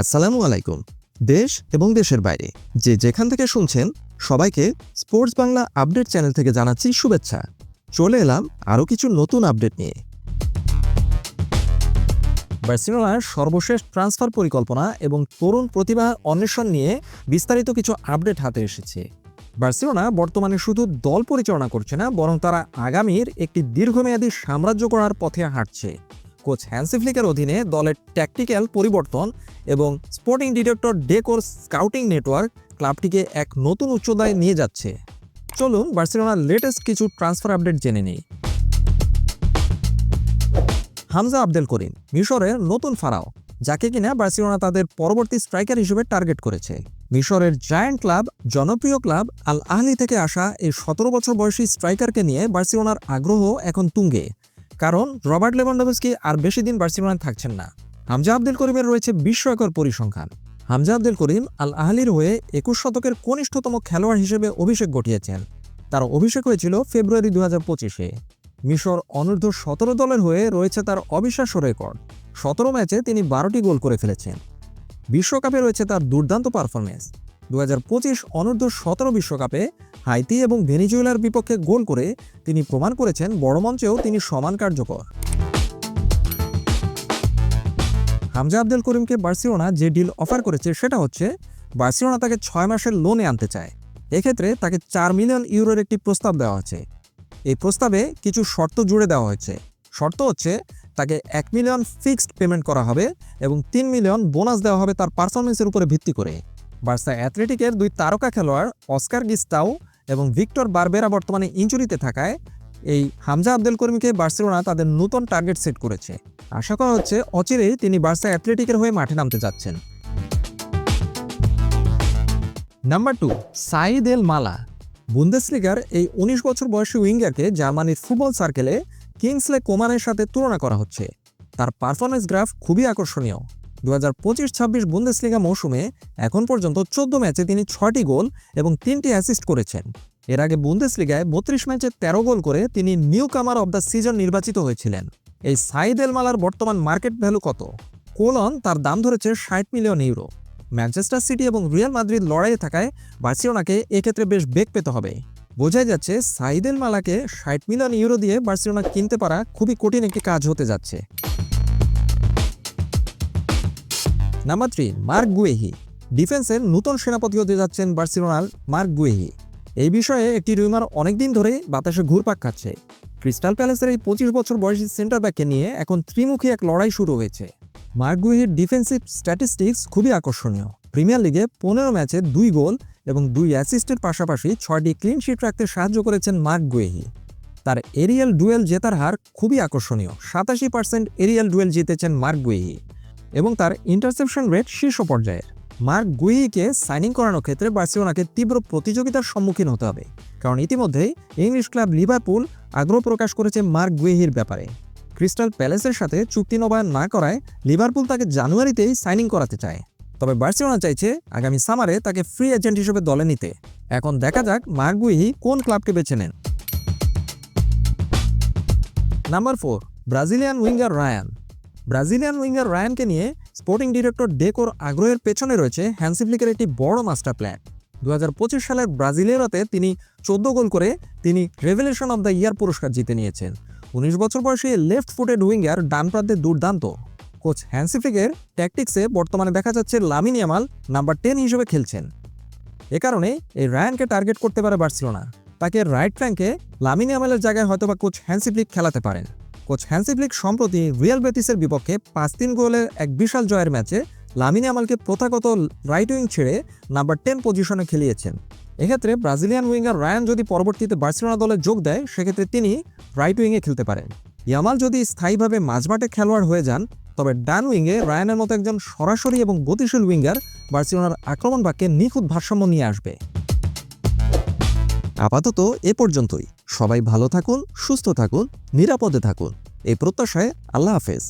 আসসালামু আলাইকুম। দেশ এবং দেশের বাইরে যে যেখান থেকে শুনছেন সবাইকে স্পোর্টস বাংলা আপডেট চ্যানেল থেকে জানাচ্ছি শুভেচ্ছা। চলে এলাম আরও কিছু নতুন আপডেট নিয়ে। বার্সেলোনার সর্বশেষ ট্রান্সফার পরিকল্পনা এবং তরুণ প্রতিভা অন্বেষণ নিয়ে বিস্তারিত কিছু আপডেট হাতে এসেছে। বার্সেলোনা বর্তমানে শুধু দল পরিচালনা করছে না, বরং তারা আগামীর একটি দীর্ঘমেয়াদী সাম্রাজ্য করার পথে হাঁটছে। কোচ হ্যান্সি ফ্লিকের অধীনে দলের ট্যাকটিক্যাল পরিবর্তন এবং স্পোর্টিং ডিরেক্টর ডেকোর স্কাউটিং নেটওয়ার্ক ক্লাবটিকে এক নতুন উচ্চতায় নিয়ে যাচ্ছে। চলুন বার্সেলোনার লেটেস্ট কিছু ট্রান্সফার আপডেট জেনে নিই। হামজা আবদেল করিম মিশরের নতুন ফারাও, যাকে কিনা বার্সেলোনা তাদের পরবর্তী স্ট্রাইকার হিসেবে টার্গেট করেছে। মিশরের জায়ান্ট ক্লাব জনপ্রিয় ক্লাব আল আহলি থেকে আসা এই 17 বছর বয়সী স্ট্রাইকারকে নিয়ে বার্সেলোনার আগ্রহ এখন তুঙ্গে, কারণ রবার্ট লেভানডোভস্কি আর বেশি দিন বার্সেলোনায় থাকছেন না। হামজা আবদেল করিমের রয়েছে বিস্ময়কর পরিসংখ্যান। হামজা আবদেল করিম আল আহলির হয়ে 21 শতকের কনিষ্ঠতম খেলোয়াড় হিসেবে অভিষেক ঘটিয়েছেন। তার অভিষেক হয়েছিল ফেব্রুয়ারি 2025-এ। মিশর অনূর্ধ্ব 17 দলের হয়ে রয়েছে তার অবিশ্বাস্য রেকর্ড। 17 ম্যাচে তিনি 12টি গোল করে ফেলেছেন। বিশ্বকাপে রয়েছে তার দুর্দান্ত পারফরমেন্স। 2025 অনূর্ধ্ব 17 বিশ্বকাপে হাইতি এবং ভেনিজুয়েলার বিপক্ষে গোল করে তিনি প্রমাণ করেছেন বড় মঞ্চেও তিনি সমান কার্যকর। হামজা আবদেল করিমকে বার্সেলোনা যে ডিল অফার করেছে সেটা হচ্ছে বার্সেলোনা তাকে 6 মাসের লোনে আনতে চায়। এক্ষেত্রে তাকে 4 মিলিয়ন ইউরোর একটি প্রস্তাব দেওয়া হয়েছে। এই প্রস্তাবে কিছু শর্ত জুড়ে দেওয়া হয়েছে। শর্ত হচ্ছে তাকে 1 মিলিয়ন ফিক্সড পেমেন্ট করা হবে এবং 3 মিলিয়ন বোনাস দেওয়া হবে তার পারফরমেন্সের উপরে ভিত্তি করে। বার্সা অ্যাথলেটিকের 2 তারকা খেলোয়াড় অস্কার গিস্তাউ এবং ভিক্টর বারবেরা বর্তমানে ইনজুরিতে থাকায় এই হামজা আবদেল করিমকে বার্সেলোনা তাদের নতুন টার্গেট সেট করেছে। আশা করা হচ্ছে অচিরেই তিনি বার্সা অ্যাথলেটিকের হয়ে মাঠে নামতে যাচ্ছেন। নাম্বার 2, সাইদ এল মালা। বুন্দেসলিগার এই 19 বছর বয়সী উইঙ্গারকে জার্মানির ফুটবল সার্কেলে কিংসলে কোমানের সাথে তুলনা করা হচ্ছে। তার পারফরমেন্স গ্রাফ খুবই আকর্ষণীয়। 2025-26 বুন্দেসলিগা মৌসুমে এখন পর্যন্ত 14 ম্যাচে তিনি 6টি গোল এবং 3টি অ্যাসিস্ট করেছেন। এর আগে বুন্দেসলিগায় 32 ম্যাচে 13 গোল করে তিনি নিউ কামার অব দ্য সিজন নির্বাচিত হয়েছিলেন। এই সাইদ এল মালার বর্তমান মার্কেট ভ্যালু কত? কোলন তার দাম ধরেছে 60 মিলিয়ন ইউরো। ম্যানচেস্টার সিটি এবং রিয়াল মাদ্রিদ লড়াইয়ে থাকায় বার্সেলোনাকে এক্ষেত্রে বেশ বেগ পেতে হবে। বোঝাই যাচ্ছে সাইদ এল মালাকে 60 মিলিয়ন ইউরো দিয়ে বার্সেলোনা কিনতে পারা খুবই কঠিন একটি কাজ হতে যাচ্ছে। Number 3, mark গুয়েহি। ডিফেন্সের নতুন সেনাপতি হতে যাচ্ছেন বার্সেলোনার মার্ক গুয়েহি। এই বিষয়ে একটি রুমার অনেকদিন ধরে বাতাসে ঘুরপাক খাচ্ছে। ক্রিস্টাল প্যালেসের এই 25 বছর বয়সী সেন্টার ব্যাককে নিয়ে এখন ত্রিমুখী এক লড়াই শুরু হয়েছে। মার্ক গুয়েহির ডিফেন্সিভ স্ট্যাটিস্টিক্স খুবই আকর্ষণীয়। প্রিমিয়ার লিগে 15 ম্যাচে 2 গোল এবং 2 অ্যাসিস্টের পাশাপাশি 6টি ক্লিন শিট রাখতে সাহায্য করেছেন মার্ক গুয়েহি। তার এরিয়াল ডুয়েল জেতার হার খুবই আকর্ষণীয়। 87% এরিয়াল ডুয়েল জিতেছেন মার্ক গুয়েহি এবং তার ইন্টারসেপশন রেট শীর্ষ পর্যায়ের। মার্ক গুয়েহিকে সাইনিং করানোর ক্ষেত্রে বার্সেলোনাকে তীব্র প্রতিযোগিতার সম্মুখীন হতে হবে, কারণ ইতিমধ্যেই ইংলিশ ক্লাব লিভারপুল আগ্রহ প্রকাশ করেছে মার্ক গুয়েহির ব্যাপারে। ক্রিস্টাল প্যালেসের সাথে চুক্তি নবায়ন না করায় লিভারপুল তাকে জানুয়ারিতেই সাইনিং করাতে চায়। তবে বার্সেলোনা চাইছে আগামী সামারে তাকে ফ্রি এজেন্ট হিসেবে দলে নিতে। এখন দেখা যাক মার্ক গুয়েহি কোন ক্লাবকে বেছে নেন। Number 4, Brazilian winger Ryan. Brazilian winger রায়ানকে নিয়ে স্পোর্টিং ডিরেক্টর ডেকোর আগ্রহের পেছনে রয়েছে হ্যান্সি ফ্লিকের একটি বড় মাস্টার প্ল্যান। 2025 সালের ব্রাজিলিয়াতে তিনি 14 গোল করে তিনি রেভেলেশন অব দ্য ইয়ার পুরস্কার জিতে নিয়েছেন। 19 বছর বয়সী লেফট ফুটেড উইঙ্গার ডান প্রান্তে দুর্দান্ত। কোচ হ্যান্সি ফ্লিকের ট্যাকটিক্সে বর্তমানে দেখা যাচ্ছে লামিন ইয়ামাল নাম্বার 10 হিসেবে খেলছেন। এ কারণে এই রায়ানকে টার্গেট করতে পারে বার্সেলোনা। তাকে রাইট ফ্ল্যাঙ্কে লামিন ইয়ামালের জায়গায় হয়তোবা কোচ হ্যান্সি ফ্লিক খেলাতে পারেন। কোচ হ্যান্সি ফ্লিক সম্প্রতি রিয়াল বেটিসের বিপক্ষে 5-3 গোলের এক বিশাল জয়ের ম্যাচে লামিন ইয়ামালকে প্রথাগত রাইট উইং ছেড়ে নাম্বার 10 পজিশনে খেলিয়েছেন। এক্ষেত্রে ব্রাজিলিয়ান উইঙ্গার রায়ান যদি পরবর্তীতে বার্সেলোনা দলে যোগ দেয়, সেক্ষেত্রে তিনি রাইট উইংয়ে খেলতে পারেন। ইয়ামাল যদি স্থায়ীভাবে মাঝমাঠে খেলোয়াড় হয়ে যান, তবে ডান উইংয়ে রায়ানের মতো একজন সরাসরি এবং গতিশীল উইঙ্গার বার্সেলোনার আক্রমণ ভাগকে নিখুঁত ভারসাম্য নিয়ে আসবে। আপাতত এ পর্যন্তই। সবাই ভালো থাকুন, সুস্থ থাকুন, নিরাপদে থাকুন, এই প্রত্যাশায় আল্লাহ হাফেজ।